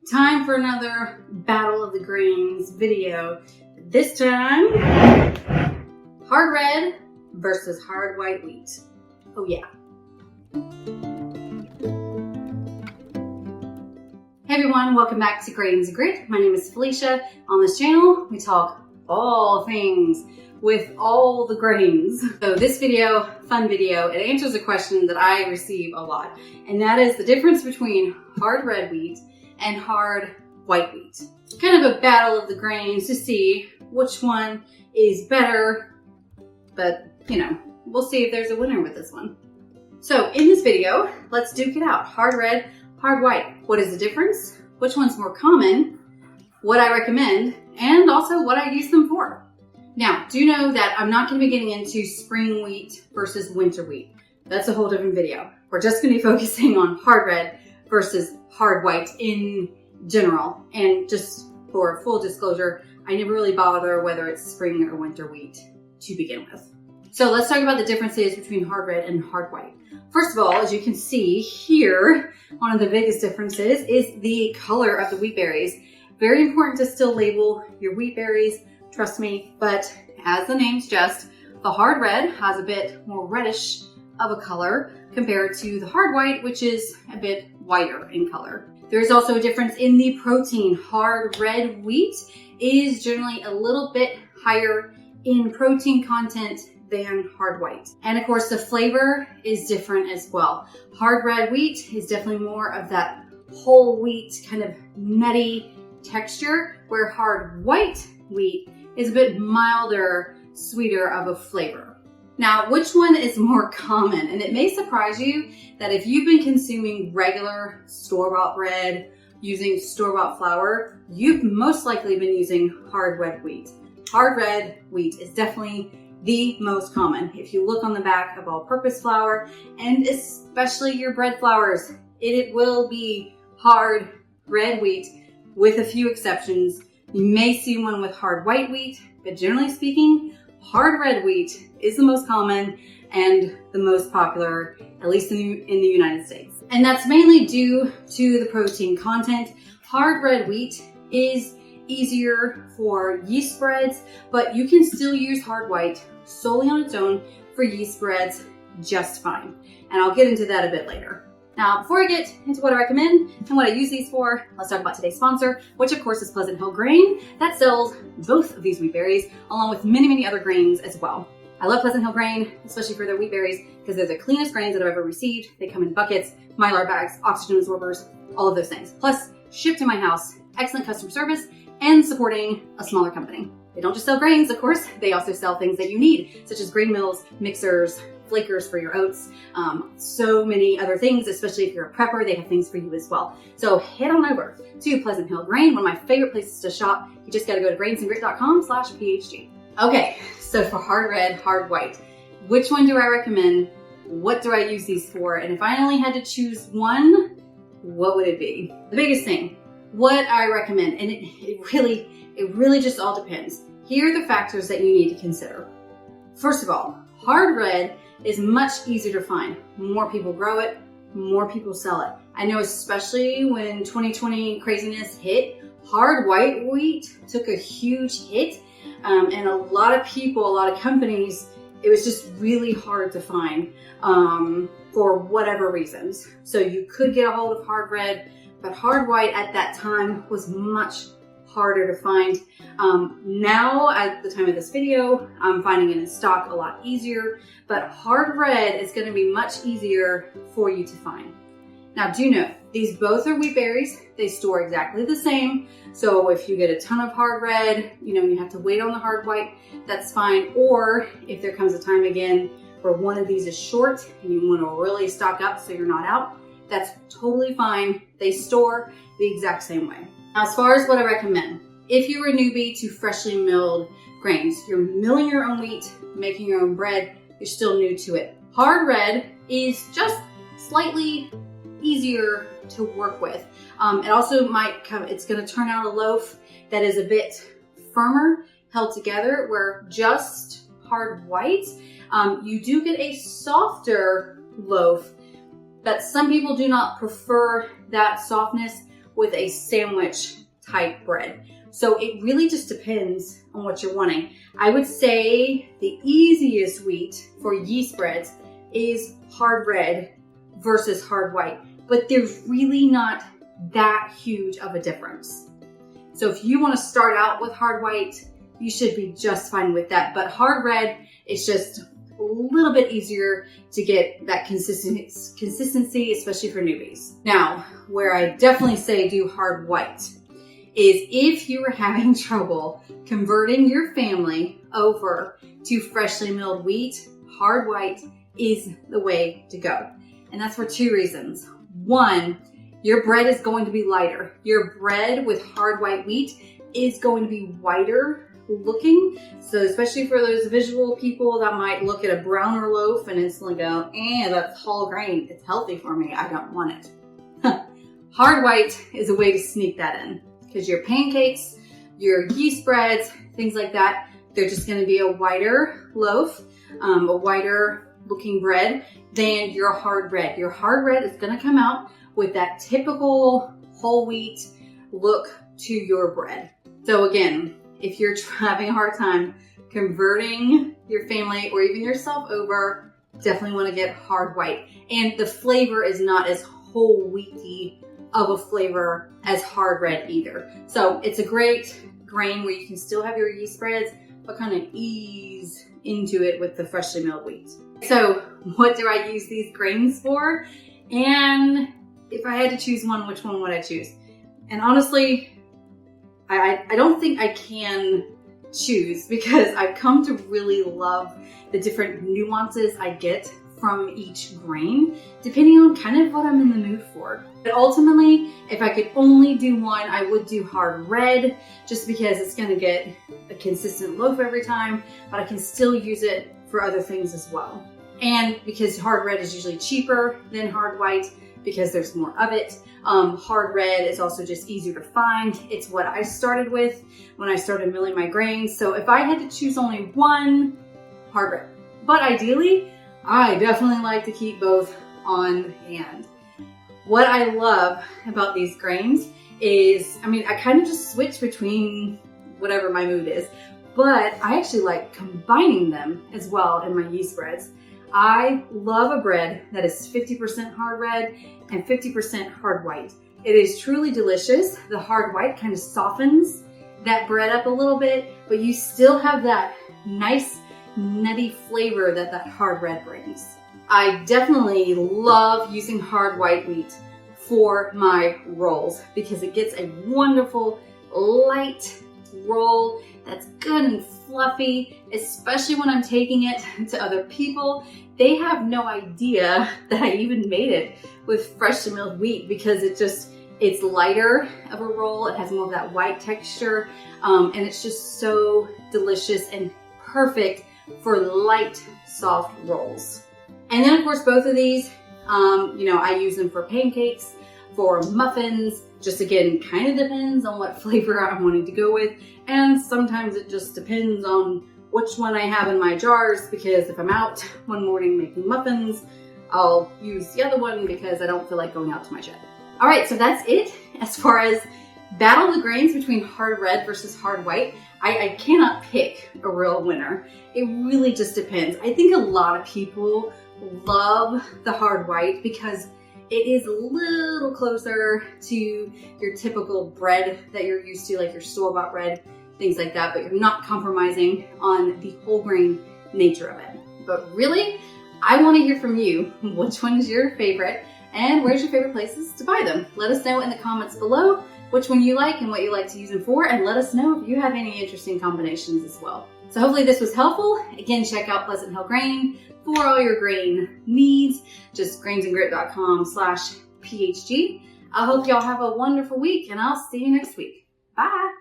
Time for another Battle of the Grains video. This time, hard red versus hard white wheat. Oh yeah. Hey everyone, welcome back to Grains and Grit. My name is Felicia. On this channel, we talk all things with all the grains. So this video, fun video, it answers a question that I receive a lot, and that is the difference between hard red wheat and hard white wheat. Kind of a battle of the grains to see which one is better, but you know, we'll see if there's a winner with this one. So in this video, let's duke it out. Hard red, hard white. What is the difference? Which one's more common? What I recommend, and also what I use them for. Now, do know that I'm not going to be getting into spring wheat versus winter wheat. That's a whole different video. We're just going to be focusing on hard red versus hard white in general. And just for full disclosure, I never really bother whether it's spring or winter wheat to begin with. So let's talk about the differences between hard red and hard white. First of all, as you can see here, one of the biggest differences is the color of the wheat berries. Very important to still label your wheat berries, trust me, but as the name suggests, the hard red has a bit more reddish of a color compared to the hard white, which is a bit whiter in color. There's also a difference in the protein. Hard red wheat is generally a little bit higher in protein content than hard white. And of course, the flavor is different as well. Hard red wheat is definitely more of that whole wheat kind of nutty texture, where hard white wheat is a bit milder, sweeter of a flavor. Now, which one is more common? And it may surprise you that if you've been consuming regular store-bought bread, using store-bought flour, you've most likely been using hard red wheat. Hard red wheat is definitely the most common. If you look on the back of all-purpose flour, and especially your bread flours, it will be hard red wheat with a few exceptions. You may see one with hard white wheat, but generally speaking, hard red wheat is the most common and the most popular, at least in the United States. And that's mainly due to the protein content. Hard red wheat is easier for yeast spreads, but you can still use hard white solely on its own for yeast spreads just fine. And I'll get into that a bit later. Now, before I get into what I recommend and what I use these for, let's talk about today's sponsor, which of course is Pleasant Hill Grain, that sells both of these wheat berries, along with many, many other grains as well. I love Pleasant Hill Grain, especially for their wheat berries, because they're the cleanest grains that I've ever received. They come in buckets, Mylar bags, oxygen absorbers, all of those things. Plus, shipped to my house, excellent customer service, and supporting a smaller company. They don't just sell grains, of course, they also sell things that you need, such as grain mills, mixers, flakers for your oats, so many other things, especially if you're a prepper, they have things for you as well. So head on over to Pleasant Hill Grain, one of my favorite places to shop. You just gotta go to grainsandgrit.com/PHG. Okay, so for hard red, hard white, which one do I recommend? What do I use these for? And if I only had to choose one, what would it be? The biggest thing, what I recommend, and it really just all depends. Here are the factors that you need to consider. First of all, hard red is much easier to find. More people grow it, more people sell it. I know especially when 2020 craziness hit, hard white wheat took a huge hit, and a lot of people, a lot of companies, it was just really hard to find for whatever reasons. So you could get a hold of hard red, but hard white at that time was much harder to find. Now, at the time of this video, I'm finding it in stock a lot easier, but hard red is going to be much easier for you to find. Now, do know, these both are wheat berries. They store exactly the same. So if you get a ton of hard red, you know, you have to wait on the hard white, that's fine. Or if there comes a time again where one of these is short and you want to really stock up so you're not out, that's totally fine. They store the exact same way. Now, as far as what I recommend, if you're a newbie to freshly milled grains, you're milling your own wheat, making your own bread, you're still new to it. Hard red is just slightly easier to work with. It also it's going to turn out a loaf that is a bit firmer, held together, where just hard white, you do get a softer loaf, but some people do not prefer that softness, with a sandwich type bread. So it really just depends on what you're wanting. I would say the easiest wheat for yeast breads is hard red versus hard white, but there's really not that huge of a difference. So if you want to start out with hard white, you should be just fine with that. But hard red is just a little bit easier to get that consistency, especially for newbies. Now, where I definitely say do hard white is if you are having trouble converting your family over to freshly milled wheat, hard white is the way to go. And that's for two reasons. One, your bread is going to be lighter. Your bread with hard white wheat is going to be whiter looking. So especially for those visual people that might look at a browner loaf and instantly go, that's whole grain. It's healthy for me. I don't want it. Hard white is a way to sneak that in because your pancakes, your yeast breads, things like that, they're just going to be a whiter loaf, a whiter looking bread than your hard red. Your hard red is going to come out with that typical whole wheat look to your bread. So again, if you're having a hard time converting your family or even yourself over, definitely want to get hard white. And the flavor is not as whole wheaty of a flavor as hard red either. So it's a great grain where you can still have your yeast breads, but kind of ease into it with the freshly milled wheat. So what do I use these grains for? And if I had to choose one, which one would I choose? And honestly, I don't think I can choose because I've come to really love the different nuances I get from each grain, depending on kind of what I'm in the mood for. But ultimately, if I could only do one, I would do hard red, just because it's gonna get a consistent loaf every time, but I can still use it for other things as well. And because hard red is usually cheaper than hard white, because there's more of it. Hard red is also just easier to find. It's what I started with when I started milling my grains. So if I had to choose only one, hard red. But ideally, I definitely like to keep both on hand. What I love about these grains is, I kind of just switch between whatever my mood is, but I actually like combining them as well in my yeast breads. I love a bread that is 50% hard red and 50% hard white. It is truly delicious. The hard white kind of softens that bread up a little bit, but you still have that nice nutty flavor that hard red brings. I definitely love using hard white wheat for my rolls because it gets a wonderful light roll that's good and fluffy, especially when I'm taking it to other people. They have no idea that I even made it with freshly milled wheat because it's lighter of a roll. It has more of that white texture, and it's just so delicious and perfect for light, soft rolls. And then of course, both of these, I use them for pancakes, for muffins, just again, kind of depends on what flavor I'm wanting to go with. And sometimes it just depends on which one I have in my jars, because if I'm out one morning making muffins, I'll use the other one because I don't feel like going out to my shed. All right, so that's it as far as battle the grains between hard red versus hard white. I cannot pick a real winner. It really just depends. I think a lot of people love the hard white because it is a little closer to your typical bread that you're used to, like your store-bought bread, things like that, but you're not compromising on the whole grain nature of it. But really, I want to hear from you. Which one is your favorite and where's your favorite places to buy them? Let us know in the comments below which one you like and what you like to use them for, and let us know if you have any interesting combinations as well. So hopefully this was helpful. Again, check out Pleasant Hill Grain for all your grain needs. Just grainsandgrit.com/PHG. I hope y'all have a wonderful week, and I'll see you next week. Bye.